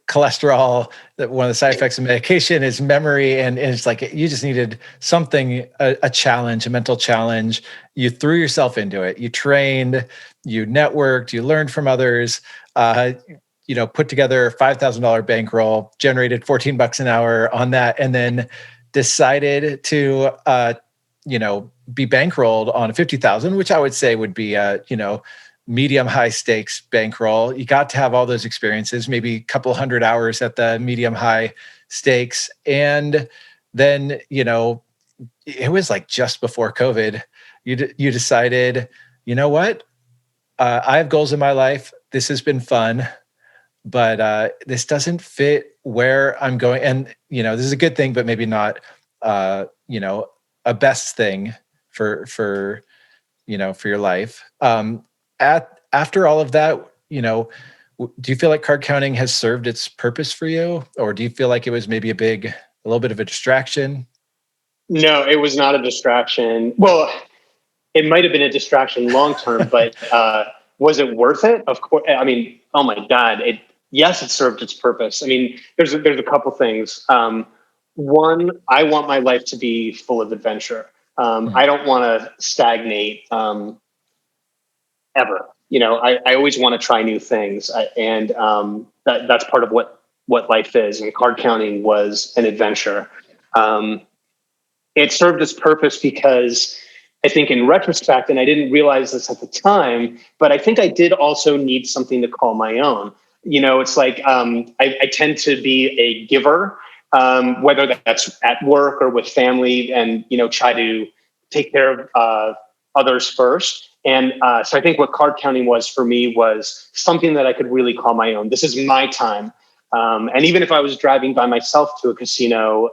cholesterol. That one of the side effects of medication is memory, and it's like you just needed something, a challenge, a mental challenge. You threw yourself into it. You trained, you networked, you learned from others. Put together a $5,000 bankroll, generated $14 an hour on that, and then decided to be bankrolled on 50,000, which I would say would be medium high stakes bankroll. You got to have all those experiences, maybe a couple hundred hours at the medium high stakes. And then, it was like just before COVID, you decided, you know what? I have goals in my life. This has been fun, but this doesn't fit where I'm going. And, this is a good thing, but maybe not, a best thing for your life. After all of that, do you feel like card counting has served its purpose for you? Or do you feel like it was maybe a little bit of a distraction? No, it was not a distraction. Well, it might have been a distraction long-term, but was it worth it? Of course. I mean, oh my God. Yes, it served its purpose. I mean, there's a couple things. One, I want my life to be full of adventure. I don't want to stagnate ever. I always want to try new things. That's part of what life is. And card counting was an adventure. It served its purpose because I think in retrospect, and I didn't realize this at the time, but I think I did also need something to call my own. It's like I tend to be a giver, whether that's at work or with family, and try to take care of others first. And so I think what card counting was for me was something that I could really call my own. This is my time. And even if I was driving by myself to a casino,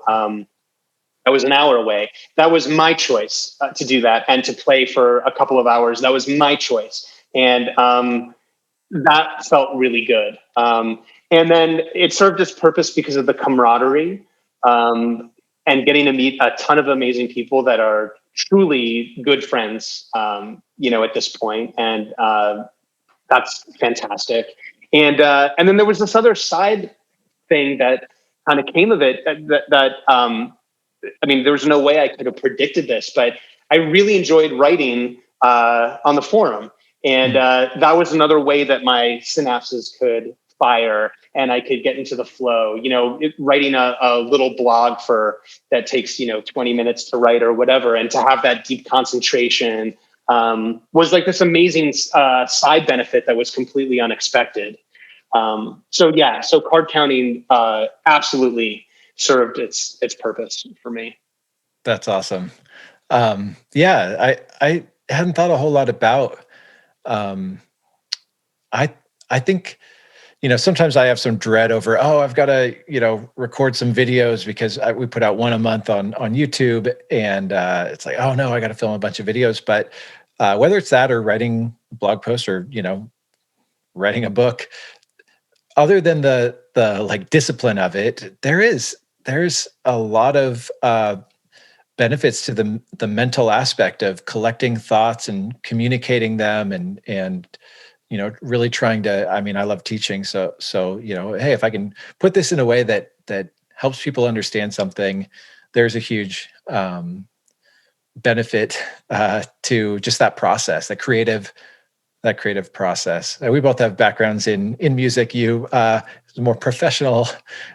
I was an hour away. That was my choice to do that and to play for a couple of hours. That was my choice. And that felt really good. And then it served its purpose because of the camaraderie and getting to meet a ton of amazing people that are truly good friends, at this point. And that's fantastic. And then there was this other side thing that kind of came of it there was no way I could have predicted this, but I really enjoyed writing on the forum. And that was another way that my synapses could fire and I could get into the flow. Writing a little blog that takes 20 minutes to write or whatever, and to have that deep concentration was like this amazing side benefit that was completely unexpected. So card counting absolutely served its purpose for me. That's awesome. I hadn't thought a whole lot about. I think sometimes I have some dread over. I've got to record some videos because we put out one a month on YouTube, and it's like, oh no, I got to film a bunch of videos. But whether it's that or writing a blog post or writing a book, other than the like discipline of it, there's a lot of benefits to the mental aspect of collecting thoughts and communicating them and really trying to. I mean, I love teaching, so hey, if I can put this in a way that helps people understand something, there's a huge benefit to just that process, that creative process. We both have backgrounds in music. You more professional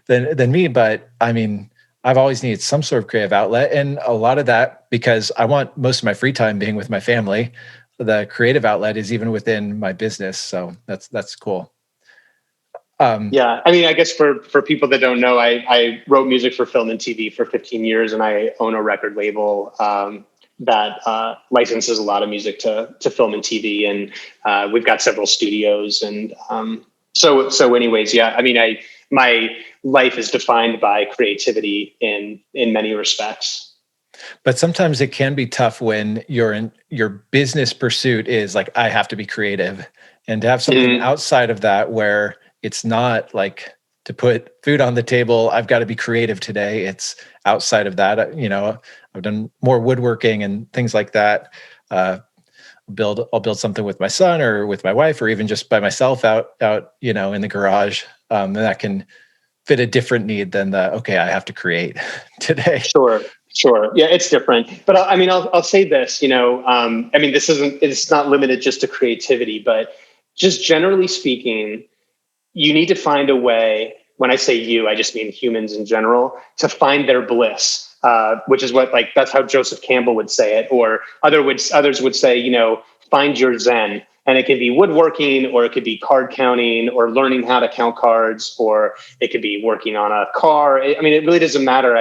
than me, but I mean, I've always needed some sort of creative outlet, and a lot of that because I want most of my free time being with my family. The creative outlet is even within my business, so that's cool. Yeah, I mean, I guess for people that don't know, I wrote music for film and TV for 15 years, and I own a record label that licenses a lot of music to film and TV, and we've got several studios, and so anyways, yeah, I mean, my life is defined by creativity in many respects. But sometimes it can be tough when your business pursuit is like, I have to be creative, and to have something outside of that where it's not like to put food on the table, I've got to be creative today. It's outside of that. I've done more woodworking and things like that. I'll build something with my son or with my wife, or even just by myself out in the garage. And that can fit a different need than okay, I have to create today. Sure. Yeah, it's different. But I mean, I'll say this, I mean, it's not limited just to creativity, but just generally speaking, you need to find a way. When I say you, I just mean humans in general, to find their bliss, which is what, like, that's how Joseph Campbell would say it, or others would say, find your Zen. And it could be woodworking, or it could be card counting, or learning how to count cards, or it could be working on a car. I mean, it really doesn't matter.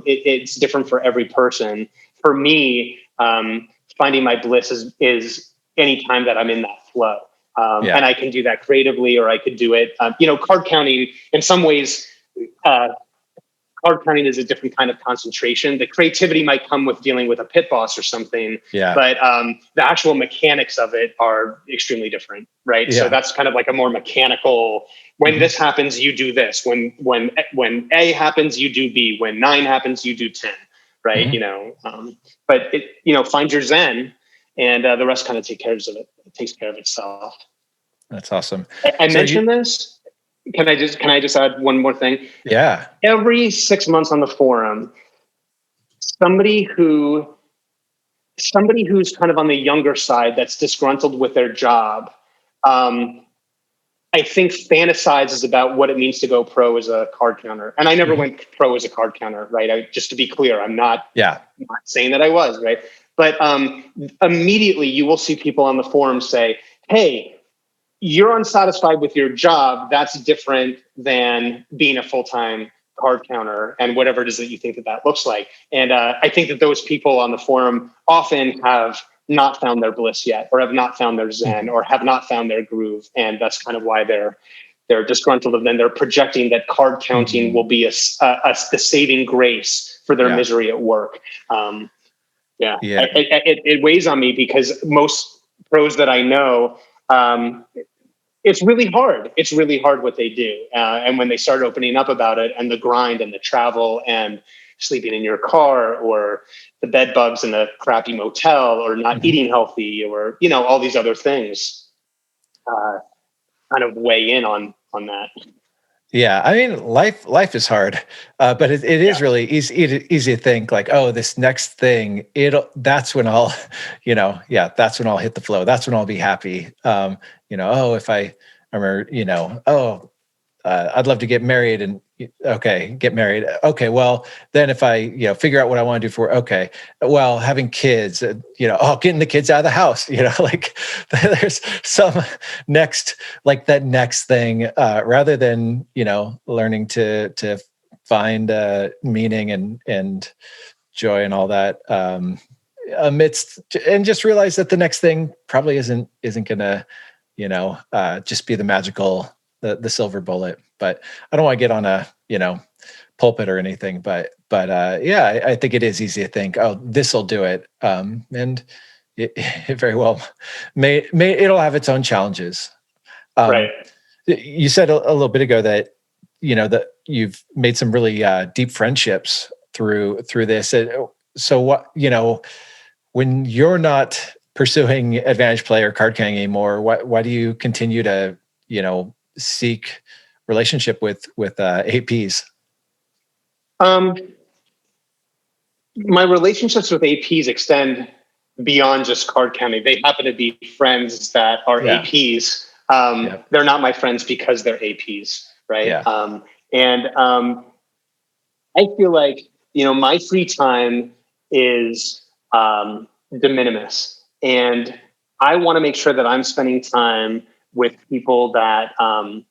It's different for every person. For me, finding my bliss is any time that I'm in that flow. And I can do that creatively, or I could do it, card counting in some ways, card counting is a different kind of concentration. The creativity might come with dealing with a pit boss or something, but the actual mechanics of it are extremely different, right? Yeah. So that's kind of like a more mechanical, when this happens, you do this. When A happens, you do B. When 9 happens, you do 10, right? But find your Zen, and the rest kind of takes care of it. It takes care of itself. That's awesome. I mentioned this. Can I just add one more thing? Yeah. Every 6 months on the forum, somebody who's kind of on the younger side, that's disgruntled with their job, I think fantasizes about what it means to go pro as a card counter. And I never went pro as a card counter, right? Just to be clear, I'm not saying that I was, right? But immediately you will see people on the forum say, hey, you're unsatisfied with your job. That's different than being a full-time card counter and whatever it is that you think that looks like. And I think that those people on the forum often have not found their bliss yet, or have not found their zen, or have not found their groove. And that's kind of why they're disgruntled, and then they're projecting that card counting will be the saving grace for their misery at work. It weighs on me because most pros that I know, it's really hard. It's really hard what they do. And when they start opening up about it, and the grind and the travel and sleeping in your car, or the bed bugs in the crappy motel, or not eating healthy, or, all these other things, kind of weigh in on that. Yeah. I mean, life is hard, but it is really easy to think like, oh, this next thing, that's when I'll, that's when I'll hit the flow. That's when I'll be happy. If I remember, I'd love to get married, and get married. Okay. Well, then if I, figure out what I want to do having kids, getting the kids out of the house, like there's some next, like that next thing, rather than, learning to find meaning and joy and all that, amidst, and just realize that the next thing probably isn't gonna, just be the magical, the silver bullet. But I don't want to get on a, pulpit or anything, but I think it is easy to think, oh, this will do it. And it very well it'll have its own challenges. Right. You said a little bit ago that, that you've made some really deep friendships through this. So what, when you're not pursuing advantage play or card counting anymore, why do you continue to, seek relationship with APs? My relationships with APs extend beyond just card counting. They happen to be friends that are APs. They're not my friends because they're APs, right? Yeah. I feel like, my free time is de minimis, and I want to make sure that I'm spending time with people that, I'm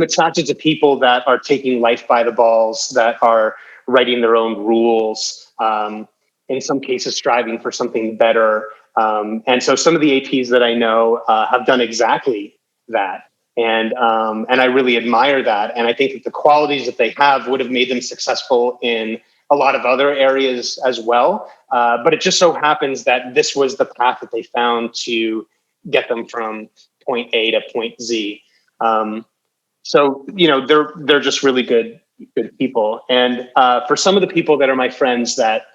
attracted to people that are taking life by the balls, that are writing their own rules, in some cases striving for something better. And so some of the APs that I know have done exactly that. And I really admire that. And I think that the qualities that they have would have made them successful in a lot of other areas as well. But it just so happens that this was the path that they found to get them from point A to point Z. So, they're just really good people. And for some of the people that are my friends that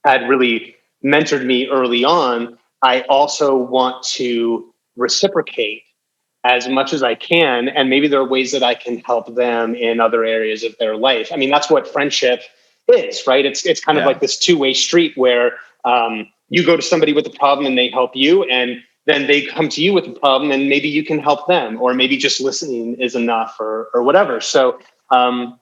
had really mentored me early on, I also want to reciprocate as much as I can. And maybe there are ways that I can help them in other areas of their life. I mean, that's what friendship is, right? It's kind of like this two-way street where you go to somebody with a problem and they help you, and then they come to you with a problem and maybe you can help them, or maybe just listening is enough, or whatever. So, and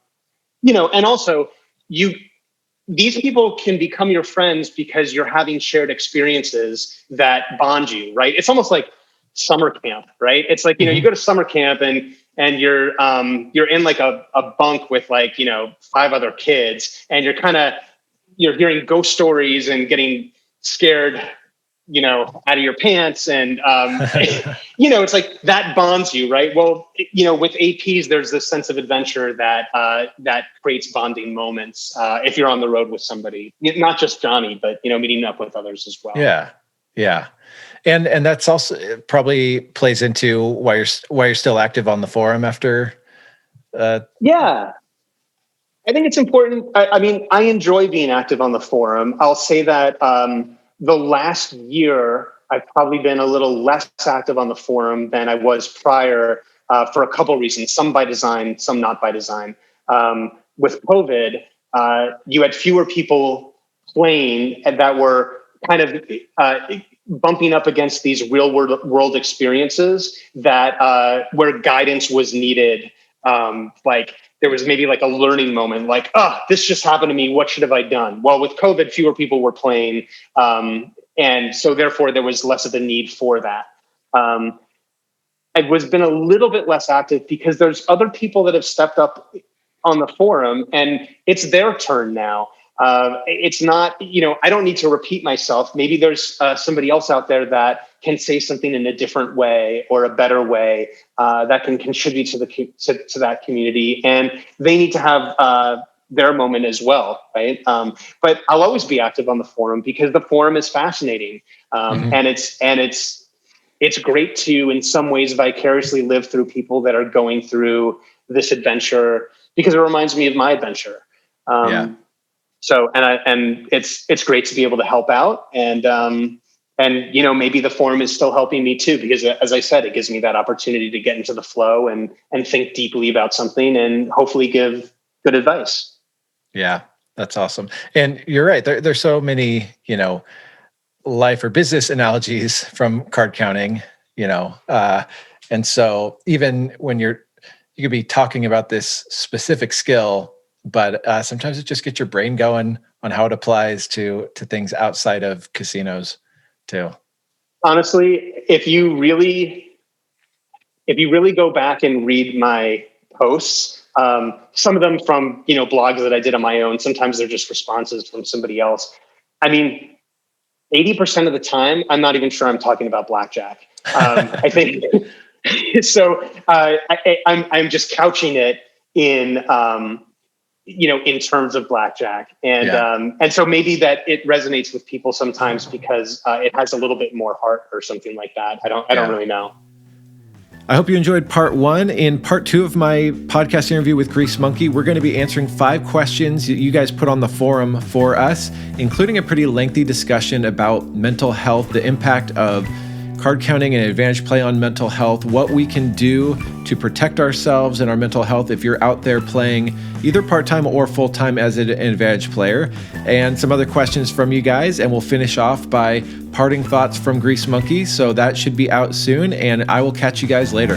also these people can become your friends because you're having shared experiences that bond you, right? It's almost like summer camp, right? It's like, you go to summer camp and you're in like a bunk with like, 5 other kids, and you're hearing ghost stories and getting scared, out of your pants. And, it's like that bonds you, right? Well, with APs, there's this sense of adventure that creates bonding moments. If you're on the road with somebody, not just Johnny, but, meeting up with others as well. Yeah. Yeah. And that's also, it probably plays into why you're still active on the forum after. Yeah. I think it's important. I mean, I enjoy being active on the forum. I'll say that, the last year, I've probably been a little less active on the forum than I was prior, for a couple of reasons, some by design, some not by design. With COVID, you had fewer people playing and that were kind of bumping up against these real world experiences that where guidance was needed. Like there was maybe like a learning moment, like, this just happened to me. What should have I done? Well, with COVID, fewer people were playing. And so therefore there was less of a need for that. I was been a little bit less active because there's other people that have stepped up on the forum and it's their turn now. It's not, I don't need to repeat myself. Maybe there's somebody else out there that can say something in a different way or a better way that can contribute to to that community, and they need to have their moment as well, right? But I'll always be active on the forum because the forum is fascinating, and it's great to, in some ways, vicariously live through people that are going through this adventure because it reminds me of my adventure. So, and it's great to be able to help out, and maybe the forum is still helping me too, because as I said, it gives me that opportunity to get into the flow and think deeply about something and hopefully give good advice. Yeah, that's awesome. And you're right. There's so many, life or business analogies from card counting, and so even when you could be talking about this specific skill, but sometimes it just gets your brain going on how it applies to things outside of casinos too. Honestly, if you really go back and read my posts, some of them from, blogs that I did on my own, sometimes they're just responses from somebody else. I mean, 80% of the time, I'm not even sure I'm talking about blackjack. I think so. I'm just couching it in, in terms of blackjack, and so maybe that it resonates with people sometimes because it has a little bit more heart or something like that. I don't really know. I hope you enjoyed part 1. In part 2 of my podcast interview with GreaseMonkey, we're going to be answering 5 questions that you guys put on the forum for us, including a pretty lengthy discussion about mental health, the impact of card counting and advantage play on mental health, what we can do to protect ourselves and our mental health if you're out there playing either part-time or full-time as an advantage player, and some other questions from you guys. And we'll finish off by parting thoughts from GreaseMonkey. So that should be out soon, and I will catch you guys later.